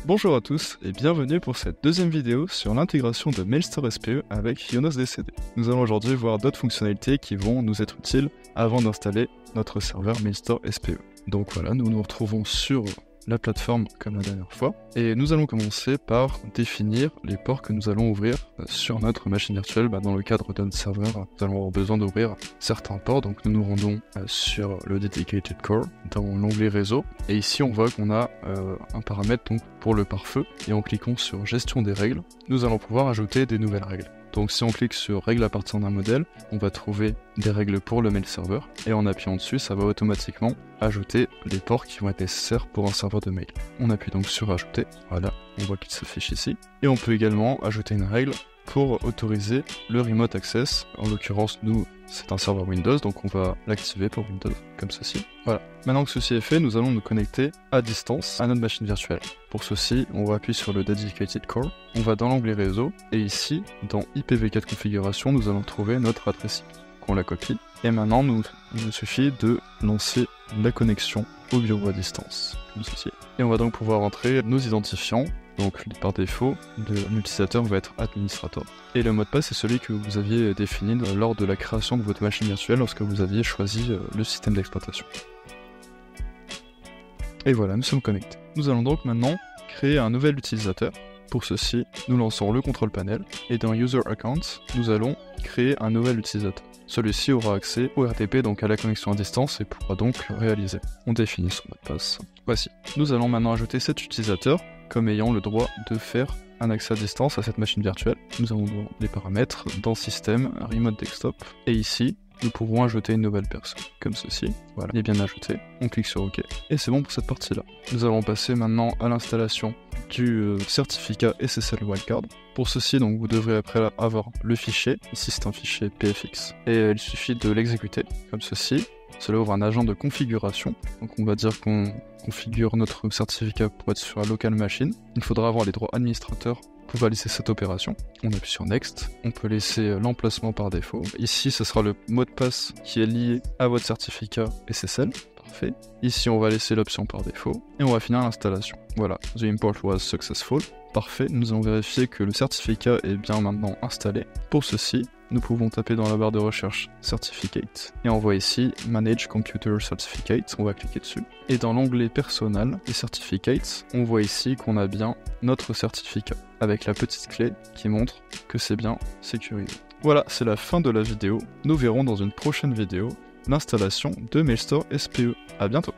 Bonjour à tous et bienvenue pour cette deuxième vidéo sur l'intégration de Mailstore SPE avec Ionos DCD. Nous allons aujourd'hui voir d'autres fonctionnalités qui vont nous être utiles avant d'installer notre serveur Mailstore SPE. Donc voilà, nous nous retrouvons sur la plateforme comme la dernière fois et nous allons commencer par définir les ports que nous allons ouvrir sur notre machine virtuelle. Dans le cadre d'un serveur, nous allons avoir besoin d'ouvrir certains ports, donc nous nous rendons sur le Dedicated Core dans l'onglet réseau et ici on voit qu'on a un paramètre donc, pour le pare-feu et en cliquant sur gestion des règles, nous allons pouvoir ajouter des nouvelles règles. Donc si on clique sur règles à partir d'un modèle, on va trouver des règles pour le mail server et en appuyant dessus, ça va automatiquement ajouter les ports qui vont être nécessaires pour un serveur de mail. On appuie donc sur ajouter, voilà, on voit qu'il s'affiche ici. Et on peut également ajouter une règle pour autoriser le remote access. En l'occurrence, nous, c'est un serveur Windows, donc on va l'activer pour Windows, comme ceci. Voilà. Maintenant que ceci est fait, nous allons nous connecter à distance à notre machine virtuelle. Pour ceci, on va appuyer sur le Dedicated Core, on va dans l'onglet réseau, et ici, dans IPv4 configuration, nous allons trouver notre adresse IP. On la copie, et maintenant, il nous suffit de lancer la connexion au bureau à distance, comme ceci. Et on va donc pouvoir entrer nos identifiants. Donc par défaut, l'utilisateur va être administrateur. Et le mot de passe est celui que vous aviez défini lors de la création de votre machine virtuelle lorsque vous aviez choisi le système d'exploitation. Et voilà, nous sommes connectés. Nous allons donc maintenant créer un nouvel utilisateur. Pour ceci, nous lançons le control panel et dans User Account, nous allons créer un nouvel utilisateur. Celui-ci aura accès au RTP, donc à la connexion à distance, et pourra donc réaliser. On définit son mot de passe. Voici. Nous allons maintenant ajouter cet utilisateur comme ayant le droit de faire un accès à distance à cette machine virtuelle. Nous avons des paramètres dans Système, Remote Desktop, et ici, nous pouvons ajouter une nouvelle personne, comme ceci. Voilà, il est bien ajouté. On clique sur OK, et c'est bon pour cette partie-là. Nous allons passer maintenant à l'installation du certificat SSL Wildcard. Pour ceci, donc, vous devrez après avoir le fichier. Ici, c'est un fichier PFX, et il suffit de l'exécuter, comme ceci. Cela ouvre un agent de configuration, donc on va dire qu'on configure notre certificat pour être sur la local machine. Il faudra avoir les droits administrateurs pour valider cette opération. On appuie sur Next, on peut laisser l'emplacement par défaut. Ici, ce sera le mot de passe qui est lié à votre certificat SSL. Parfait. Ici, on va laisser l'option par défaut et on va finir l'installation. Voilà, the import was successful. Parfait, nous allons vérifier que le certificat est bien maintenant installé. Pour ceci, nous pouvons taper dans la barre de recherche Certificate et on voit ici Manage Computer Certificate, on va cliquer dessus. Et dans l'onglet Personal et Certificates, on voit ici qu'on a bien notre certificat avec la petite clé qui montre que c'est bien sécurisé. Voilà, c'est la fin de la vidéo. Nous verrons dans une prochaine vidéo l'installation de Mailstore SPE. À bientôt.